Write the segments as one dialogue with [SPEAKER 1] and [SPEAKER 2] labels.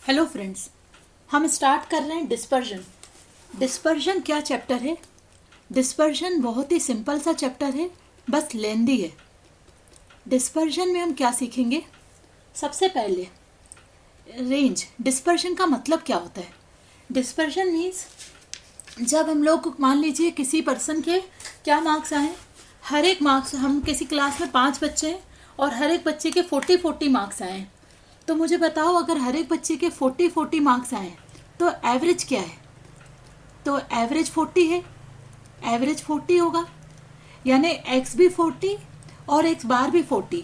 [SPEAKER 1] Hello friends, हम start कर रहे हैं डिस्पर्जन। डिस्पर्जन क्या चैप्टर है? डिस्पर्जन बहुत ही सिंपल सा चैप्टर है, बस लेंदी है। डिस्पर्जन में हम क्या सीखेंगे? सबसे पहले रेंज। डिस्पर्जन का मतलब क्या होता है? डिस्पर्जन मीन्स जब हम लोग मान लीजिए किसी पर्सन के क्या मार्क्स आए, हर एक मार्क्स, हम किसी क्लास में 5 बच्चे हैं और हर एक बच्चे के 40 मार्क्स आए हैं, तो मुझे बताओ अगर हर एक बच्चे के 40 मार्क्स आए तो एवरेज क्या है? तो एवरेज 40 है, एवरेज 40 होगा, यानी एक्स भी 40 और एक्स बार भी 40।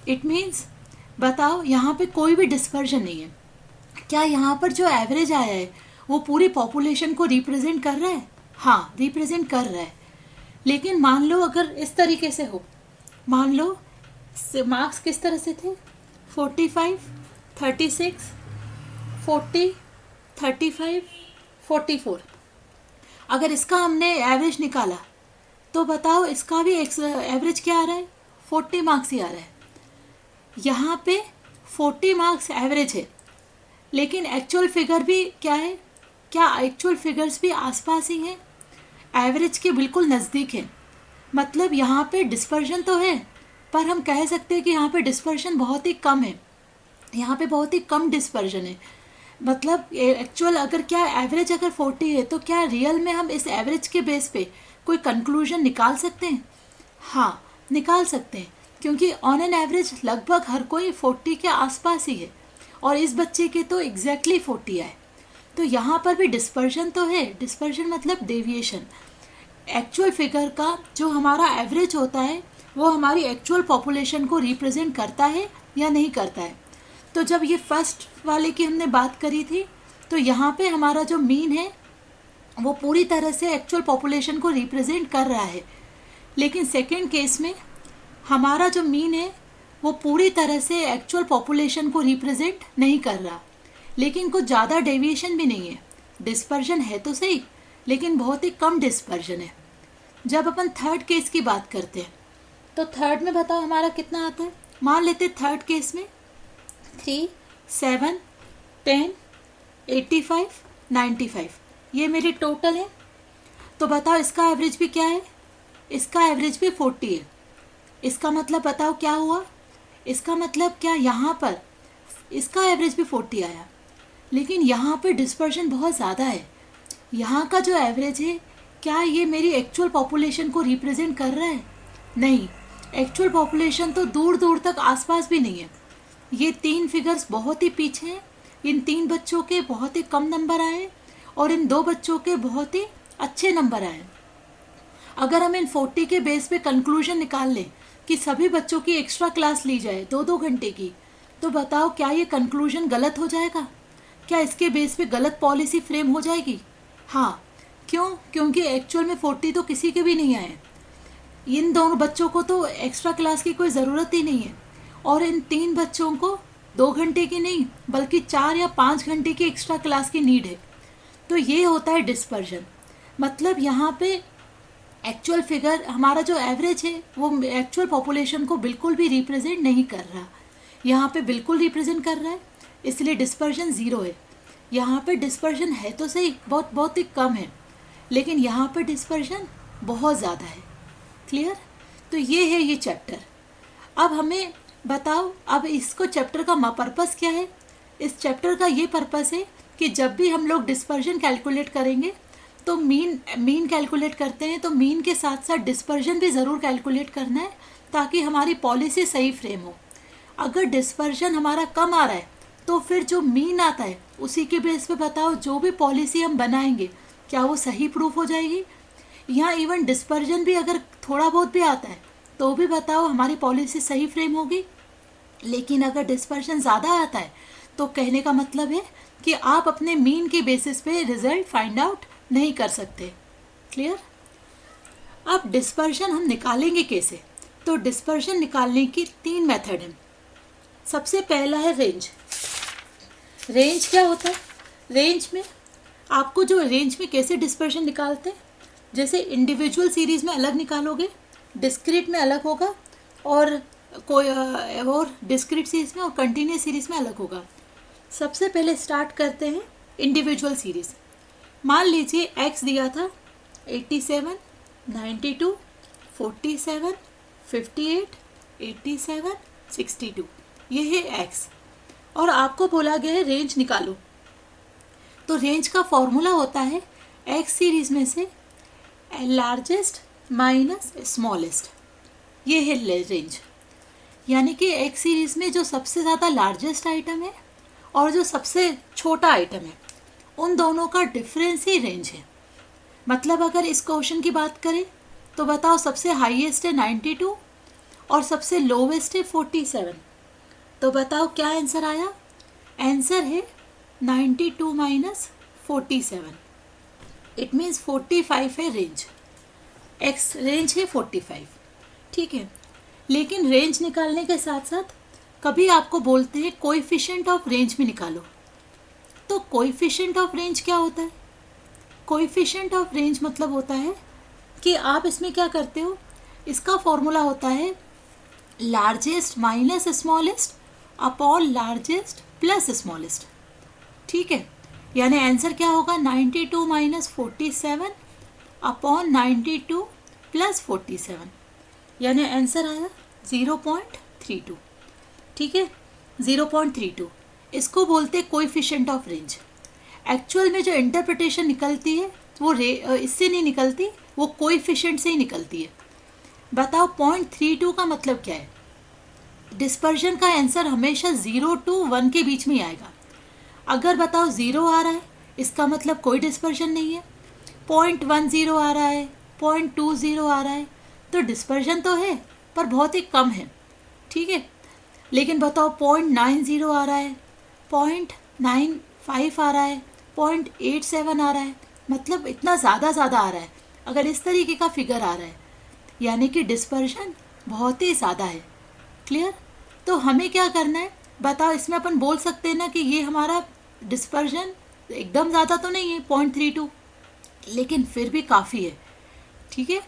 [SPEAKER 1] इट मीन्स बताओ यहाँ पे कोई भी डिस्पर्जन नहीं है। क्या यहाँ पर जो एवरेज आया है वो पूरी पॉपुलेशन को रिप्रेजेंट कर रहा है? हाँ, रिप्रेजेंट कर रहा है। लेकिन मान लो अगर इस तरीके से हो, मान लो मार्क्स किस तरह से थे, 45, 36, 40, 35, 44। अगर इसका हमने एवरेज निकाला तो बताओ इसका भी एवरेज क्या आ रहा है? 40 मार्क्स ही आ रहा है। यहाँ पे 40 मार्क्स एवरेज है, लेकिन एक्चुअल फिगर भी क्या है? क्या एक्चुअल फिगर्स भी आसपास ही हैं, एवरेज के बिल्कुल नज़दीक है। मतलब यहाँ पे डिस्पर्जन तो है, पर हम कह सकते हैं कि यहाँ पे डिस्पर्जन बहुत ही कम है, यहाँ पे बहुत ही कम डिस्पर्जन है। मतलब एक्चुअल अगर क्या एवरेज अगर 40 है तो क्या रियल में हम इस एवरेज के बेस पे कोई कंक्लूजन निकाल सकते हैं? हाँ, निकाल सकते हैं, क्योंकि ऑन एन एवरेज लगभग हर कोई 40 के आसपास ही है और इस बच्चे के तो एग्जैक्टली 40 आए। तो यहाँ पर भी डिस्पर्जन तो है। डिस्पर्जन मतलब डेविएशन। एक्चुअल फिगर का जो हमारा एवरेज होता है वो हमारी एक्चुअल पॉपुलेशन को रिप्रेजेंट करता है या नहीं करता है। तो जब ये फर्स्ट वाले की हमने बात करी थी तो यहाँ पे हमारा जो मीन है वो पूरी तरह से एक्चुअल पॉपुलेशन को रिप्रेजेंट कर रहा है, लेकिन सेकंड केस में हमारा जो मीन है वो पूरी तरह से एक्चुअल पॉपुलेशन को रिप्रेजेंट नहीं कर रहा, लेकिन कुछ ज़्यादा डेविएशन भी नहीं है। डिस्पर्जन है तो सही, लेकिन बहुत ही कम डिस्पर्जन है। जब अपन थर्ड केस की बात करते हैं तो थर्ड में बताओ हमारा कितना आता है? मान लेते थर्ड केस में 3, 7, 10, 85, 95 ये मेरी टोटल है। तो बताओ इसका एवरेज भी क्या है? इसका एवरेज भी 40 है। इसका मतलब बताओ क्या हुआ? इसका मतलब क्या यहाँ पर इसका एवरेज भी 40 आया, लेकिन यहाँ पे डिस्पर्जन बहुत ज़्यादा है। यहाँ का जो एवरेज है क्या ये मेरी एक्चुअल पॉपुलेशन को रिप्रेजेंट कर रहा है? नहीं, एक्चुअल पॉपुलेशन तो दूर दूर तक आसपास भी नहीं है। ये 3 फिगर्स बहुत ही पीछे हैं। इन 3 बच्चों के बहुत ही कम नंबर आए और इन 2 बच्चों के बहुत ही अच्छे नंबर आए। अगर हम इन 40 के बेस पे कंक्लूजन निकाल लें कि सभी बच्चों की एक्स्ट्रा क्लास ली जाए 2-2 घंटे की, तो बताओ क्या ये कंक्लूजन गलत हो जाएगा? क्या इसके बेस पे गलत पॉलिसी फ्रेम हो जाएगी? हाँ। क्यों? क्योंकि एक्चुअल में 40 तो किसी के भी नहीं आए। इन दोनों बच्चों को तो एक्स्ट्रा क्लास की कोई ज़रूरत ही नहीं है, और इन 3 बच्चों को 2 घंटे की नहीं बल्कि 4 या 5 घंटे की एक्स्ट्रा क्लास की नीड है। तो ये होता है डिस्पर्जन। मतलब यहाँ पे एक्चुअल फिगर हमारा जो एवरेज है वो एक्चुअल पॉपुलेशन को बिल्कुल भी रिप्रेजेंट नहीं कर रहा, यहाँ पे बिल्कुल रिप्रेजेंट कर रहा है, इसलिए डिस्पर्जन 0 है। यहाँ पे डिस्पर्जन है तो सही, बहुत बहुत ही कम है, लेकिन यहाँ पे डिस्पर्जन बहुत ज़्यादा है। क्लियर? तो ये है ये चैप्टर। अब हमें बताओ, अब इसको चैप्टर का पर्पस क्या है? इस चैप्टर का ये पर्पस है कि जब भी हम लोग डिस्पर्जन कैलकुलेट करेंगे तो मीन कैलकुलेट करते हैं तो मीन के साथ साथ डिस्पर्जन भी ज़रूर कैलकुलेट करना है, ताकि हमारी पॉलिसी सही फ्रेम हो। अगर डिस्पर्जन हमारा कम आ रहा है तो फिर जो मीन आता है उसी के बेस पे बताओ जो भी पॉलिसी हम बनाएंगे क्या वो सही प्रूफ हो जाएगी? यहाँ इवन डिस्पर्जन भी अगर थोड़ा बहुत भी आता है तो भी बताओ हमारी पॉलिसी सही फ्रेम होगी। लेकिन अगर डिस्पर्जन ज़्यादा आता है तो कहने का मतलब है कि आप अपने मीन के बेसिस पे रिजल्ट फाइंड आउट नहीं कर सकते। क्लियर? अब डिस्पर्जन हम निकालेंगे कैसे? तो डिस्पर्जन निकालने की 3 मेथड हैं। सबसे पहला है रेंज। रेंज क्या होता है? रेंज में आपको जो रेंज में कैसे डिस्पर्जन निकालते हैं, जैसे इंडिविजुअल सीरीज़ में अलग निकालोगे, डिस्क्रीट में अलग होगा, और कोई और डिस्क्रीट सीरीज़ में और कंटिन्यूस सीरीज़ में अलग होगा। सबसे पहले स्टार्ट करते हैं इंडिविजुअल सीरीज। मान लीजिए x दिया था 87, 92, 47, 58, 87, 62, ये है x और आपको बोला गया है रेंज निकालो। तो रेंज का फॉर्मूला होता है x सीरीज में से लार्जेस्ट माइनस स्मॉलेस्ट, ये है रेंज। यानी कि x सीरीज में जो सबसे ज़्यादा लार्जेस्ट आइटम है और जो सबसे छोटा आइटम है उन दोनों का डिफरेंस ही रेंज है। मतलब अगर इस क्वेश्चन की बात करें तो बताओ सबसे हाईएस्ट है 92 और सबसे लोवेस्ट है 47। तो बताओ क्या आंसर आया? आंसर है 92 माइनस 47। इट मीन्स 45 है रेंज। एक्स रेंज है 45, ठीक है। लेकिन रेंज निकालने के साथ साथ कभी आपको बोलते हैं कोएफिशिएंट ऑफ रेंज में निकालो। तो कोएफिशिएंट ऑफ रेंज क्या होता है? कोएफिशिएंट ऑफ रेंज मतलब होता है कि आप इसमें क्या करते हो, इसका फॉर्मूला होता है largest minus smallest upon largest plus smallest, ठीक है। यानी आंसर क्या होगा? 92 माइनस 47 अपॉन 92 प्लस 47, यानी आंसर आया 0.32, ठीक है। 0.32 इसको बोलते हैं कोएफिशिएंट ऑफ रेंज। एक्चुअल में जो इंटरप्रिटेशन निकलती है वो इससे नहीं निकलती, वो कोएफिशिएंट से ही निकलती है। बताओ 0.32 का मतलब क्या है? डिस्पर्जन का आंसर हमेशा 0 to 1 के बीच में ही आएगा। अगर बताओ 0 आ रहा है इसका मतलब कोई डिस्पर्जन नहीं है, 0.10 आ रहा है, 0.20 आ रहा है तो डिस्पर्जन तो है पर बहुत ही कम है, ठीक है। लेकिन बताओ 0.90 आ रहा है, 0.95 आ रहा है, 0.87 आ रहा है, मतलब इतना ज़्यादा आ रहा है। अगर इस तरीके का फिगर आ रहा है यानी कि डिस्पर्जन बहुत ही ज़्यादा है। क्लियर? तो हमें क्या करना है बताओ? इसमें अपन बोल सकते हैं ना कि ये हमारा डिस्पर्जन एकदम ज़्यादा तो नहीं है 0.32, लेकिन फिर भी काफ़ी है, ठीक है।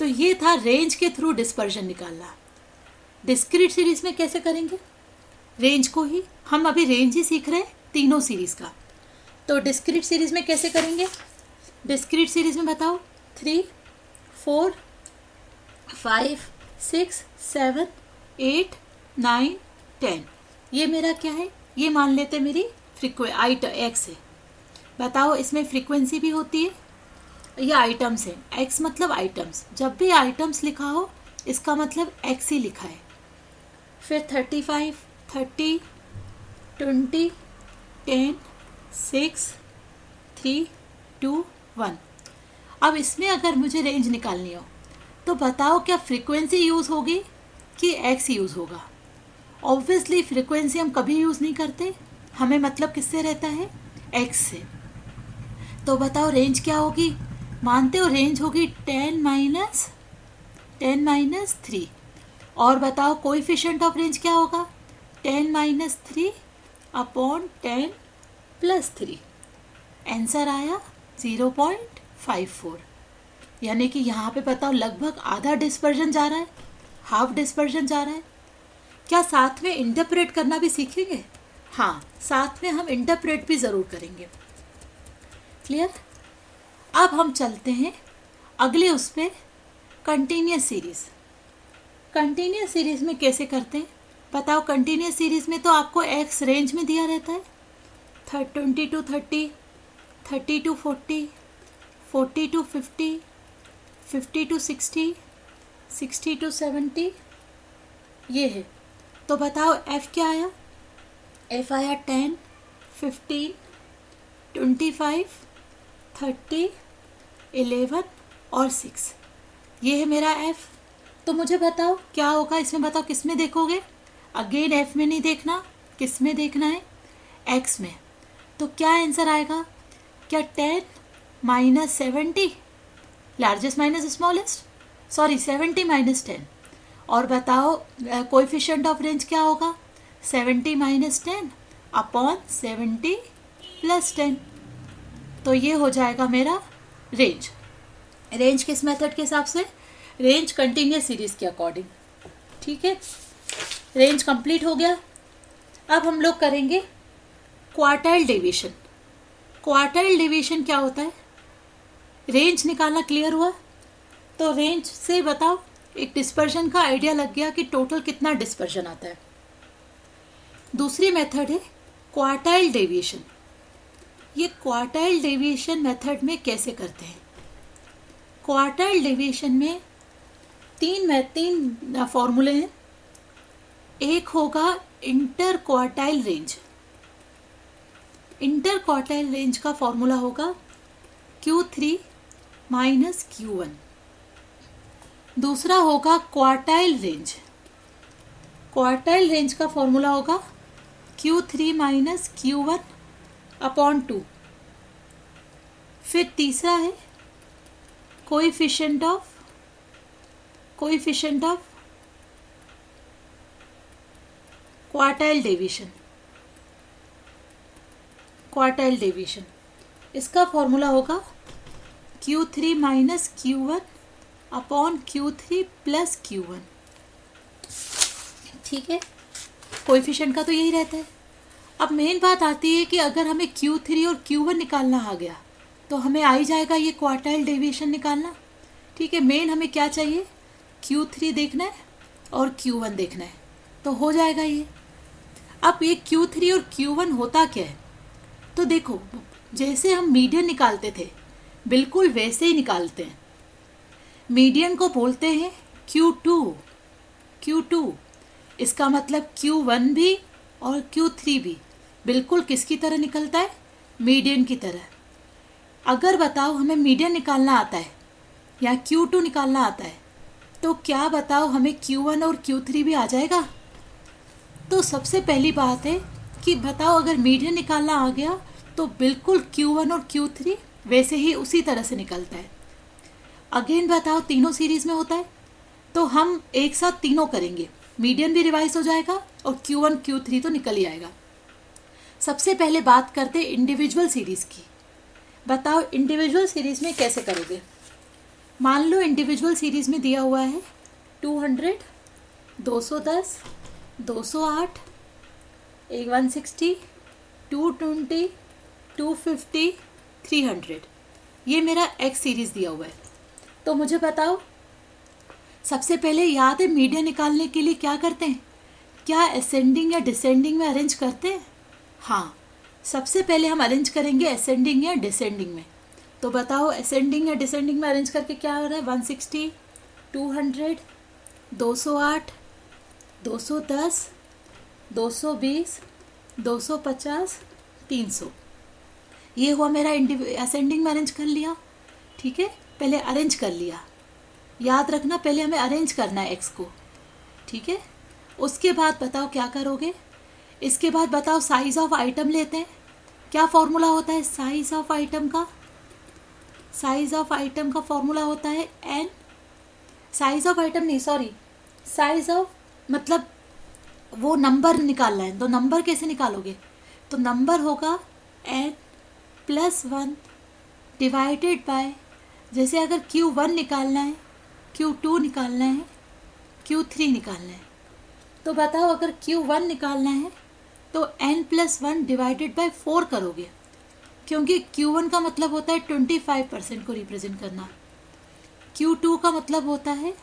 [SPEAKER 1] तो ये था रेंज के थ्रू डिस्पर्जन निकालना। डिस्क्रीट सीरीज में कैसे करेंगे? रेंज को ही हम अभी रेंज ही सीख रहे हैं तीनों सीरीज का। तो डिस्क्रीट सीरीज में कैसे करेंगे? डिस्क्रीट सीरीज में बताओ 3, 4, 5, 6, 7, 8, 9, 10, ये मेरा क्या है? ये मान लेते मेरी एक्स है। बताओ इसमें फ्रीक्वेंसी भी होती है या आइटम्स है? एक्स मतलब आइटम्स, जब भी आइटम्स लिखा हो इसका मतलब एक्स ही लिखा है। फिर 35, 30, 20, 10, 6, 3, 2, 1। अब इसमें अगर मुझे रेंज निकालनी हो तो बताओ क्या फ्रीक्वेंसी यूज़ होगी कि एक्स यूज़ होगा? ऑब्वियसली फ्रीक्वेंसी हम कभी यूज़ नहीं करते, हमें मतलब किससे रहता है? एक्स से। तो बताओ रेंज क्या होगी? मानते हो रेंज होगी 10 माइनस 3। और बताओ कोएफिशिएंट ऑफ रेंज क्या होगा? 10 माइनस 3 अपॉन 10 प्लस 3। आंसर आया 0.54। यानी कि यहाँ पे बताओ लगभग आधा डिस्पर्जन जा रहा है, हाफ डिस्पर्जन जा रहा है। क्या साथ में इंटरप्रेट करना भी सीखेंगे? हाँ, साथ में हम इंटरप्रेट भी ज़रूर करेंगे। क्लियर? अब हम चलते हैं अगले उस पर, कंटिन्यूस सीरीज़। कंटिन्यूस सीरीज़ में कैसे करते हैं बताओ? कंटिन्यूस सीरीज़ में तो आपको एक्स रेंज में दिया रहता है 20 to 30, 30 to 40, 40 to 50, 50 to 60, 60 to 70, ये है। तो बताओ एफ क्या आया? एफ आया 10, 15, 25, 30, 11 और 6, ये है मेरा एफ। तो मुझे बताओ क्या होगा इसमें? बताओ किस में देखोगे? अगेन एफ में नहीं देखना, किस में देखना है? एक्स में। तो क्या आंसर आएगा? क्या 10 minus 70, largest minus smallest, sorry 70 minus 10। और बताओ कोएफिशिएंट ऑफ रेंज क्या होगा? 70 माइनस 10 अपॉन 70 प्लस 10। तो ये हो जाएगा मेरा रेंज। रेंज किस मेथड के हिसाब से? रेंज कंटिन्यूस सीरीज के अकॉर्डिंग, ठीक है। रेंज कंप्लीट हो गया। अब हम लोग करेंगे क्वार्टाइल डेविएशन। क्वार्टाइल डेविएशन क्या होता है? रेंज निकालना क्लियर हुआ? तो रेंज से बताओ, एक डिस्पर्जन का आइडिया लग गया कि टोटल कितना डिस्पर्जन आता है। दूसरी मेथड है क्वार्टाइल डेविएशन। ये क्वार्टाइल डेविएशन मेथड में कैसे करते हैं? क्वार्टाइल डेविएशन में तीन फॉर्मूले हैं। एक होगा inter quartile range. Inter quartile range का फॉर्मूला होगा Q3 माइनस Q1। दूसरा होगा क्वार्टाइल रेंज। क्वार्टाइल रेंज का फॉर्मूला होगा Q3 माइनस Q1 अपॉन 2। फिर तीसरा है कोएफिशिएंट ऑफ क्वार्टाइल डेविएशन। इसका फॉर्मूला होगा Q3 minus Q1 upon Q3 plus Q1। ठीक है, कोएफिशिएंट का तो यही रहता है। अब मेन बात आती है कि अगर हमें Q3 और Q1 निकालना आ गया तो हमें आ ही जाएगा ये क्वार्टाइल डेविएशन निकालना। ठीक है, मेन हमें क्या चाहिए? Q3 देखना है और Q1 देखना है, तो हो जाएगा ये। अब ये Q3 और Q1 होता क्या है? तो देखो, जैसे हम मीडियन निकालते थे बिल्कुल वैसे ही निकालते हैं। मीडियन को बोलते हैं Q2। इसका मतलब Q1 भी और Q3 भी बिल्कुल किसकी तरह निकलता है? मीडियन की तरह। अगर बताओ हमें मीडियन निकालना आता है या Q2 निकालना आता है, तो क्या बताओ हमें Q1 और Q3 भी आ जाएगा? तो सबसे पहली बात है कि बताओ अगर मीडियन निकालना आ गया तो बिल्कुल Q1 और Q3 वैसे ही उसी तरह से निकलता है। अगेन बताओ, तीनों सीरीज में होता है तो हम एक साथ तीनों करेंगे, मीडियन भी रिवाइज हो जाएगा और Q1 Q3 तो निकल ही आएगा। सबसे पहले बात करते हैं इंडिविजुअल सीरीज की। बताओ इंडिविजुअल सीरीज में कैसे करोगे? मान लो इंडिविजुअल सीरीज में दिया हुआ है 200, 210, 208, 160, 220, 250, 300। ये मेरा एक्स सीरीज दिया हुआ है। तो मुझे बताओ, सबसे पहले याद है मीडियन निकालने के लिए क्या करते हैं? क्या असेंडिंग या डिसेंडिंग में अरेंज करते हैं? हाँ, सबसे पहले हम अरेंज करेंगे असेंडिंग या डिसेंडिंग में। तो बताओ असेंडिंग या डिसेंडिंग में अरेंज करके क्या हो रहा है? 160, 200, 208, 210, 220, 250, 300। ये हुआ मेरा असेंडिंग में अरेंज कर लिया। ठीक है, पहले अरेंज कर लिया। याद रखना, पहले हमें अरेंज करना है एक्स को। ठीक है, उसके बाद बताओ क्या करोगे? इसके बाद बताओ साइज ऑफ आइटम लेते हैं। क्या फॉर्मूला होता है साइज ऑफ आइटम का? साइज ऑफ आइटम का फॉर्मूला होता है n। साइज ऑफ आइटम नहीं, सॉरी, साइज ऑफ मतलब वो नंबर निकालना है। तो नंबर कैसे निकालोगे? तो नंबर होगा n प्लस 1 डिवाइडेड बाय, जैसे अगर Q1 निकालना है, Q2 निकालना है, Q3 निकालना है, तो बताओ अगर Q1 निकालना है तो n प्लस 1 डिवाइडेड बाय 4 करोगे, क्योंकि Q1 का मतलब होता है 25% को रिप्रेजेंट करना, Q2 का मतलब होता है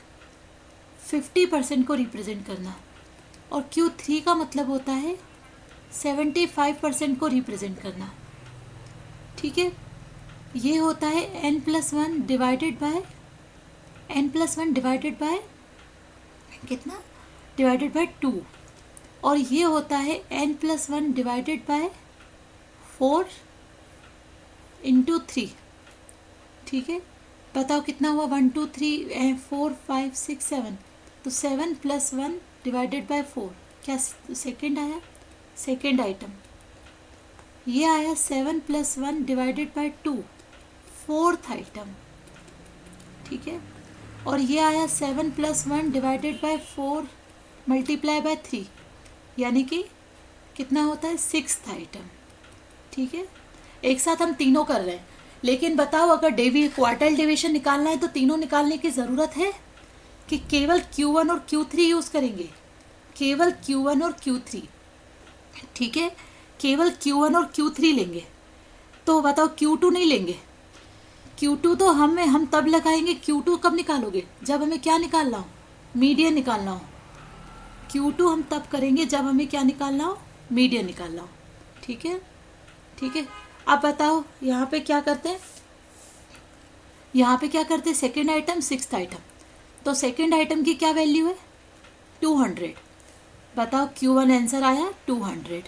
[SPEAKER 1] 50% को रिप्रेजेंट करना, और Q3 का मतलब होता है 75% को रिप्रेजेंट करना। ठीक है, ये होता है n प्लस 1 डिवाइडेड बाय कितना? डिवाइडेड बाय 2, और ये होता है n plus 1 divided by 4 into 3। ठीक है, बताओ कितना हुआ? 1 2 3 4 5 6 7, तो 7 प्लस 1 डिवाइडेड बाय 4 क्या सेकेंड आया? Second item. ये आया 7 plus 1 divided by 2, fourth item. ठीक है, और ये आया 7 plus 1 divided by 4 multiply by 3, यानी कि कितना होता है? Sixth item. ठीक है, एक साथ हम तीनों कर रहे हैं, लेकिन बताओ अगर क्वार्टाइल डेविएशन निकालना है तो तीनों निकालने की ज़रूरत है कि केवल Q1 और Q3 यूज़ करेंगे? केवल Q1 और Q3। ठीक है, केवल Q1 और Q3 लेंगे, तो बताओ Q2 नहीं लेंगे। Q2 तो हम तब लगाएंगे, Q2 कब निकालोगे, जब हमें क्या निकालना हो, मीडियन निकालना हो। Q2 हम तब करेंगे जब हमें क्या निकालना हो, मीडियन निकालना हो। ठीक है, ठीक है। अब बताओ यहाँ पे क्या करते हैं, यहाँ पे क्या करते हैं, सेकेंड आइटम सिक्स्थ आइटम। तो सेकेंड आइटम की क्या वैल्यू है, 200। बताओ Q1 आंसर आया 200,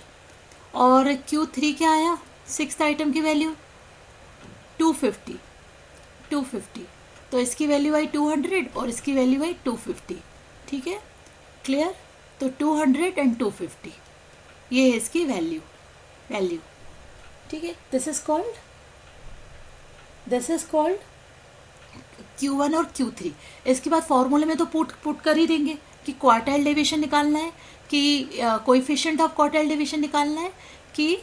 [SPEAKER 1] और Q3 क्या आया, सिक्स्थ आइटम की वैल्यू 250। 250, तो इसकी वैल्यू आई 200 और इसकी वैल्यू आई 250। ठीक है, क्लियर। तो 200 एंड 250, ये है इसकी वैल्यू। ठीक है, दिस इज कॉल्ड Q1 और Q3। इसके बाद फॉर्मूले में तो पुट कर ही देंगे कि क्वार्टाइल डेविएशन निकालना है, कि कोएफिशिएंट ऑफ क्वार्टाइल डेविएशन निकालना है, कि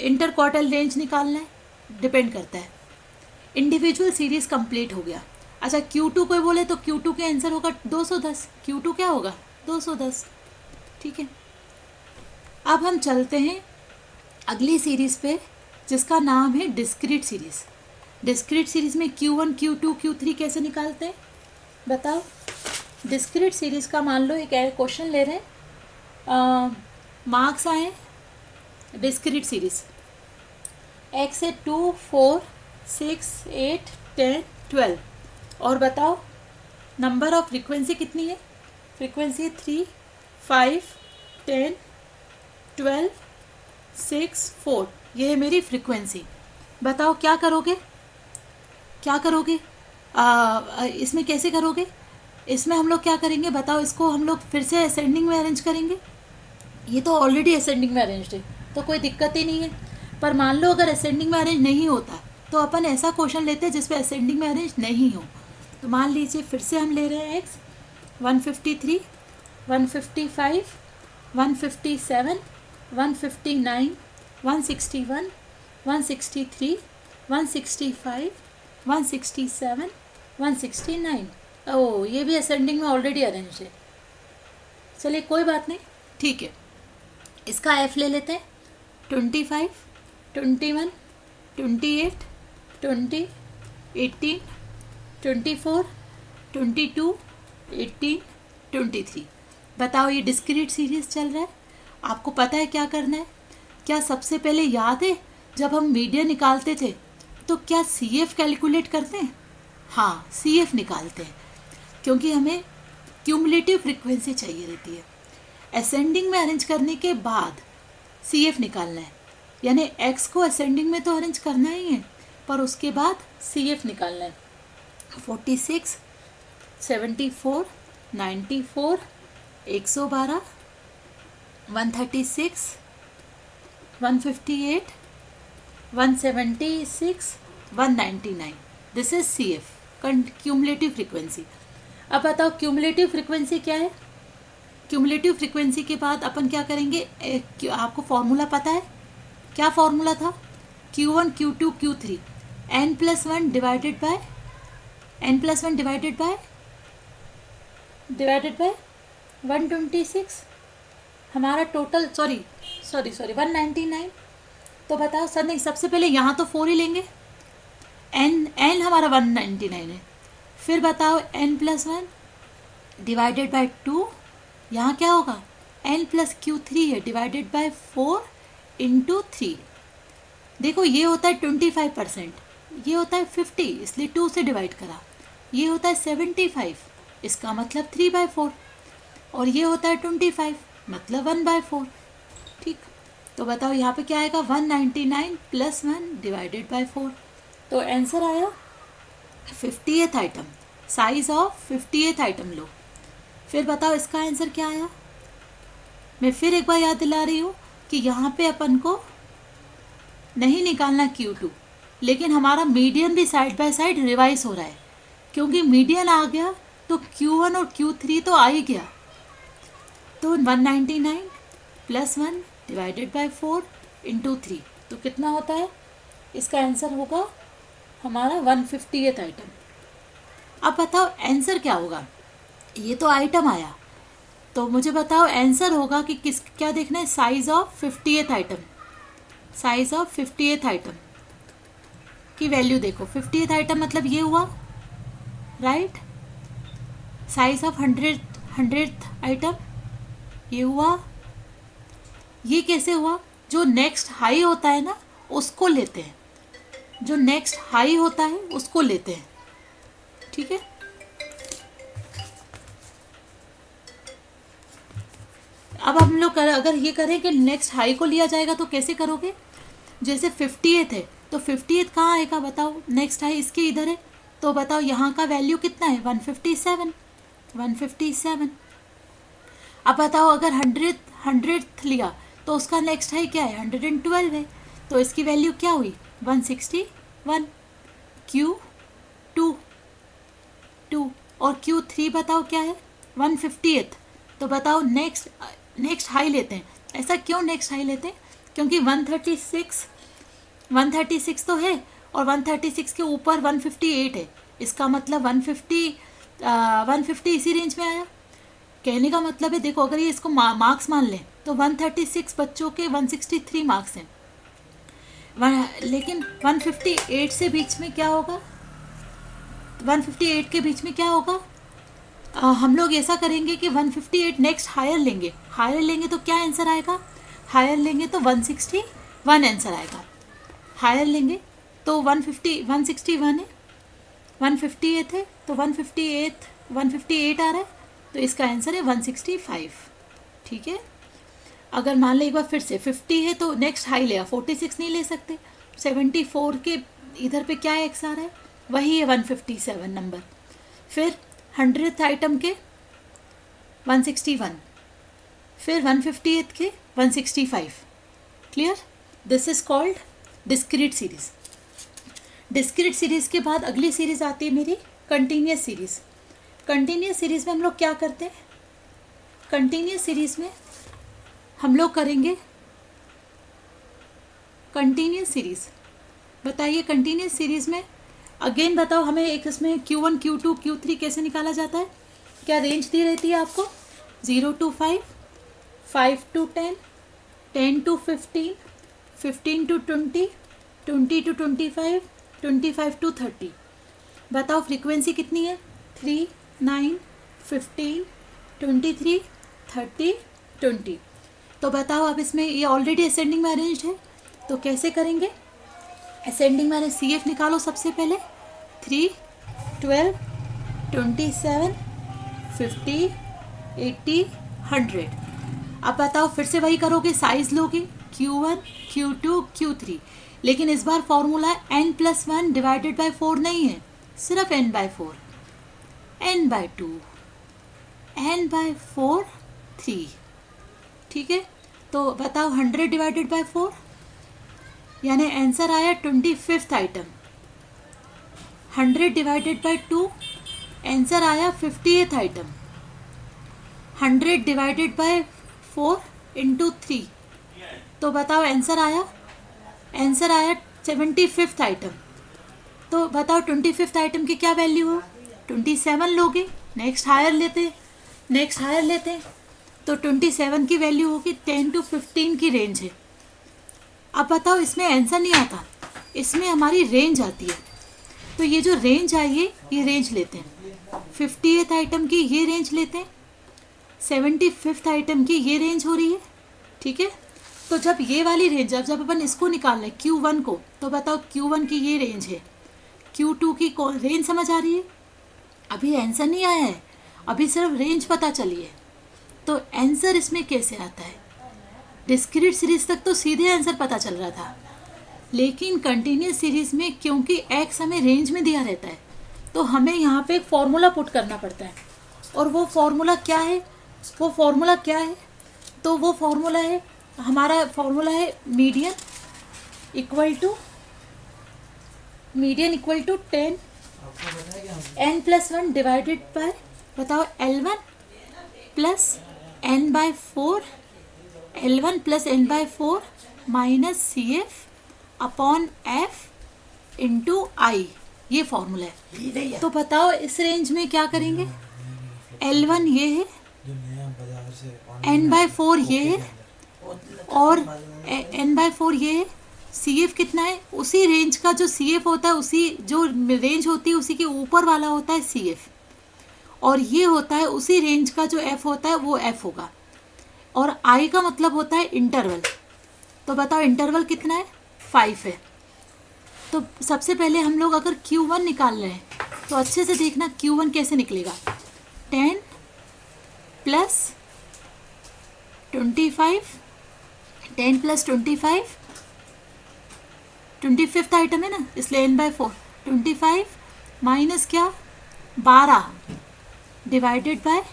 [SPEAKER 1] इंटर क्वार्टाइल रेंज निकालना है, डिपेंड करता है। इंडिविजुअल सीरीज कंप्लीट हो गया। अच्छा, Q2 कोई बोले तो Q2 के आंसर होगा 210। Q2 क्या होगा, 210। ठीक है, अब हम चलते हैं अगली सीरीज पे, जिसका नाम है डिस्क्रीट सीरीज। डिस्क्रीट सीरीज में Q1, Q2, Q3 कैसे निकालते हैं बताओ। डिस्क्रीट सीरीज का मान लो एक क्वेश्चन ले रहे हैं, मार्क्स आए डिस्क्रीट सीरीज, x है 2, 4, 6, 8, 10, 12, और बताओ नंबर ऑफ फ्रीक्वेंसी कितनी है, फ्रीक्वेंसी है 3, 5, 10, 12, 6, 4, ये है मेरी फ्रीक्वेंसी। बताओ क्या करोगे, इसमें कैसे करोगे, इसमें हम लोग क्या करेंगे बताओ, इसको हम लोग फिर से असेंडिंग में अरेंज करेंगे। ये तो ऑलरेडी असेंडिंग में अरेंज्ड है, तो कोई दिक्कत ही नहीं है। पर मान लो अगर असेंडिंग में अरेंज नहीं होता, तो अपन ऐसा क्वेश्चन लेते हैं जिसपे असेंडिंग में अरेंज नहीं हो। तो मान लीजिए फिर से हम ले रहे हैं x 153, 155, 157, 159, 161, 163, 165, 167, 169। ओह, ये भी असेंडिंग में ऑलरेडी अरेंज है। चलिए कोई बात नहीं, ठीक है। इसका f ले लेते हैं, 25, 21, 28, 20, 18, 24, 22, 18, 23। बताओ ये डिस्क्रीट सीरीज चल रहा है, आपको पता है क्या करना है। क्या सबसे पहले याद है जब हम मीडियन निकालते थे तो क्या CF कैलकुलेट करते हैं, हाँ CF निकालते हैं, क्योंकि हमें क्यूमुलेटिव फ्रीक्वेंसी चाहिए रहती है। असेंडिंग में अरेंज करने के बाद CF निकालना है, यानी x को असेंडिंग में तो अरेंज करना ही है, पर उसके बाद CF निकालना है। 46, 74, 94, 112, 136, 158, 176, 199। This is CF, cumulative frequency. अब बताओ क्यूमुलेटिव फ्रीक्वेंसी क्या है। क्यूमुलेटिव फ्रीक्वेंसी के बाद अपन क्या करेंगे, आपको फॉर्मूला पता है, क्या फॉर्मूला था, Q1, Q2, Q3 n+1 divided bye n+1 divided bye 126, हमारा टोटल, सॉरी 199। तो बताओ सर, नहीं सबसे पहले यहाँ तो 4 ही लेंगे, n हमारा 199 है। फिर बताओ n+1 डिवाइडेड बाय 2, यहाँ क्या होगा, n+Q3 है डिवाइडेड बाय 4 इंटू 3। देखो ये होता है 25%, ये होता है 50, इसलिए 2 से डिवाइड करा। ये होता है 75, इसका मतलब 3/4, और ये होता है 25, मतलब 1/4। ठीक, तो बताओ यहाँ पे क्या आएगा, 199 + 1 डिवाइडेड बाय 4। तो आंसर आया 50th item, size of 50th item लो। फिर बताओ इसका आंसर क्या आया। मैं फिर एक बार याद दिला रही हूँ कि यहाँ पे अपन को नहीं निकालना Q2, लेकिन हमारा मीडियन भी साइड बाय साइड रिवाइज हो रहा है, क्योंकि मीडियन आ गया तो Q1 और Q3 तो आ ही गया। तो 199 + 1 डिवाइडेड बाय 4 इंटू 3, तो कितना होता है, इसका आंसर होगा हमारा 150th आइटम। अब बताओ आंसर क्या होगा, ये तो आइटम आया, तो मुझे बताओ आंसर होगा कि किस क्या देखना है, size of 50th item, size of 50th item की वैल्यू देखो। 50th आइटम मतलब ये हुआ, right. Size of 100th item ये हुआ। ये कैसे हुआ, जो नेक्स्ट हाई होता है ना उसको लेते हैं, जो नेक्स्ट हाई होता है उसको लेते हैं, ठीक है। अब हम लोग अगर ये करें कि नेक्स्ट हाई को लिया जाएगा तो कैसे करोगे, जैसे 50th है तो 50th कहाँ आएगा बताओ, नेक्स्ट हाई इसके इधर है, तो बताओ यहाँ का वैल्यू कितना है 157, 157। अब बताओ अगर 100th लिया तो उसका नेक्स्ट हाई क्या है 112 है, तो इसकी वैल्यू क्या हुई 161। Q2 और Q3 बताओ क्या है 150th। तो बताओ नेक्स्ट हाई लेते हैं। ऐसा क्यों नेक्स्ट हाई लेते हैं, क्योंकि 136 तो है और 136 के ऊपर 158 है, इसका मतलब 150 इसी रेंज में आया। कहने का मतलब है देखो, अगर ये इसको मार्क्स मान लें तो 136 बच्चों के 163 मार्क्स हैं, लेकिन 158 से बीच में क्या होगा, 158 के बीच में क्या होगा, हम लोग ऐसा करेंगे कि 158 नेक्स्ट हायर लेंगे, हायर लेंगे तो क्या आंसर आएगा, हायर लेंगे तो 161 आंसर आएगा। हायर लेंगे तो 161 है, 158 है तो 158 आ रहा है, तो इसका आंसर है 165, ठीक है। अगर मान लें एक बार फिर से 50 है तो नेक्स्ट हाई लिया, 46 नहीं ले सकते, 74 के इधर पे क्या एक्स आ रहा है, वही है 157 नंबर। फिर 100th आइटम के 161, फिर 150th के 165। Clear, this is called discrete series. Discrete series के बाद अगली सीरीज आती है मेरी कंटिन्यूस सीरीज। कंटिन्यूस सीरीज में हम लोग क्या करते हैं, कंटिन्यूस सीरीज में हम लोग करेंगे कंटिन्यूस सीरीज। बताइए कंटिन्यूस सीरीज में अगेन बताओ हमें एक इसमें Q1 Q2 Q3 कैसे निकाला जाता है, क्या रेंज दी रहती है आपको 0 to 5, 5 to 10, 10 to 15, 15 to 20, 20 to 25, 25 to 30। बताओ फ्रीक्वेंसी कितनी है 3, 9, 15, 23, 30, 20। तो बताओ अब इसमें ये ऑलरेडी असेंडिंग में अरेंज्ड है, तो कैसे करेंगे, असेंडिंग में CF निकालो सबसे पहले 3, 12, 27, 50, 80, 100। अब बताओ फिर से वही करोगे, साइज लोगे Q1 Q2 Q3, लेकिन इस बार फॉर्मूला n+1 डिवाइडेड बाय 4 नहीं है, सिर्फ n/4, n/2, n/4, 3, ठीक है। तो बताओ 100 डिवाइडेड बाय 4, यानी आंसर आया 25th item. 100 divided by 2, answer आया 50th item. 100 divided by 4 into 3, तो बताओ आंसर आया 75th आइटम। तो बताओ 25th आइटम की क्या वैल्यू हो, 27 लोगे, नेक्स्ट हायर लेते तो 27 की वैल्यू होगी 10 to 15 की रेंज है। अब बताओ इसमें आंसर नहीं आता, इसमें हमारी रेंज आती है, तो ये जो रेंज आई है ये रेंज लेते हैं, 50th आइटम की ये रेंज लेते हैं, 75th आइटम की ये रेंज हो रही है, ठीक है। तो जब ये वाली रेंज जब अपन इसको निकाल लें Q1 को, तो बताओ Q1 की ये रेंज है, Q2 की रेंज समझ आ रही है, अभी आंसर नहीं आया है, अभी सिर्फ रेंज पता चली है। तो आंसर इसमें कैसे आता है, डिस्क्रीट सीरीज तक तो सीधे आंसर पता चल रहा था, लेकिन कंटिन्यूस सीरीज में क्योंकि x हमें रेंज में दिया रहता है, तो हमें यहाँ पे एक फॉर्मूला पुट करना पड़ता है, और वो फॉर्मूला क्या है, तो वो फॉर्मूला है, हमारा फॉर्मूला है median equal to 10 n+1 divided by बताओ L1 plus n/4, L1 plus n/4 minus CF upon F into I, ये फॉर्मूला है। तो बताओ इस रेंज में क्या करेंगे, L1 ये है, n/4 ये और n/4 ये। सी एफ कितना है? उसी रेंज का जो सी एफ होता है, उसी जो रेंज होती है उसी के ऊपर वाला होता है सी एफ, और ये होता है उसी रेंज का जो एफ होता है वो एफ होगा। और आई का मतलब होता है इंटरवल। तो बताओ इंटरवल कितना है? 5 है। तो सबसे पहले हम लोग अगर Q1 निकाल रहे हैं तो अच्छे से देखना Q1 कैसे निकलेगा। 10 प्लस 25, 10 प्लस 25, 25th आइटम है ना, इसलिए n/4। 25 माइनस क्या? 12 डिवाइडेड बाय,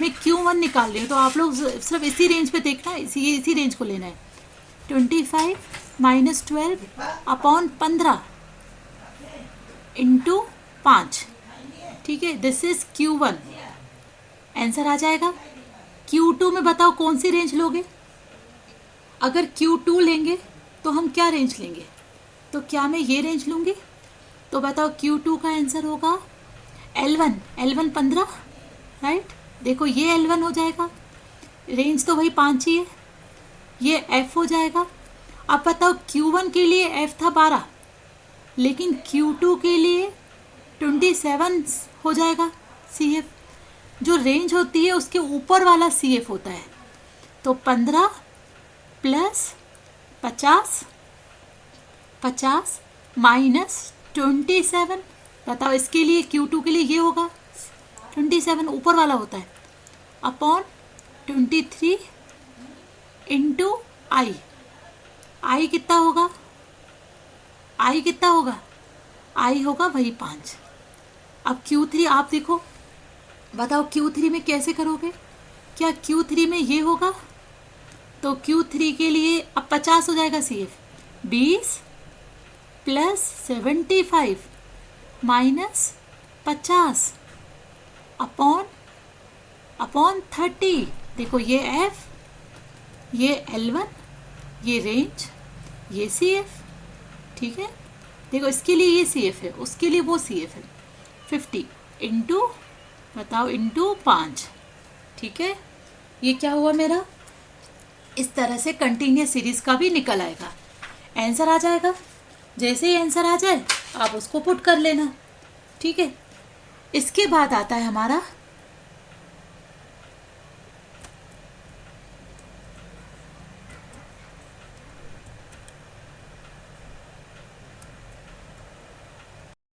[SPEAKER 1] मैं Q1 निकाल रही हूँ तो आप लोग सिर्फ इसी रेंज पे देखना, इसी रेंज को लेना है। 25 माइनस 12 अपॉन 15 इंटू 5, ठीक है, दिस इज Q1। आंसर आ जाएगा। Q2 में बताओ कौन सी रेंज लोगे? अगर Q2 लेंगे तो हम क्या रेंज लेंगे? तो क्या मैं ये रेंज लूँगी? तो बताओ Q2 का आंसर होगा L1, L1 15, राइट। देखो ये L1 हो जाएगा, रेंज तो वही 5 ही है, ये F हो जाएगा। अब बताओ Q1 के लिए F था 12, लेकिन Q2 के लिए 27 हो जाएगा CF। जो रेंज होती है उसके ऊपर वाला CF होता है। तो 15 प्लस 50 माइनस 27, बताओ इसके लिए Q2 के लिए ये होगा 27, ऊपर वाला होता है, अपॉन 23 इंटू आई। आई कितना होगा? आई कितना होगा? आई होगा वही 5। अब Q3 आप देखो, बताओ Q3 में कैसे करोगे? क्या Q3 में ये होगा? तो Q3 के लिए अब 50 हो जाएगा CF, 20 प्लस 75 माइनस 50 अपॉन 30। देखो ये F, ये L1, ये रेंज, ये CF, ठीक है। देखो इसके लिए ये CF है, उसके लिए वो CF है। 50 इंटू, बताओ, इंटू 5, ठीक है। ये क्या हुआ मेरा? इस तरह से कंटिन्यूस सीरीज का भी निकल आएगा, आंसर आ जाएगा। जैसे ही आंसर आ जाए आप उसको पुट कर लेना, ठीक है। इसके बाद आता है हमारा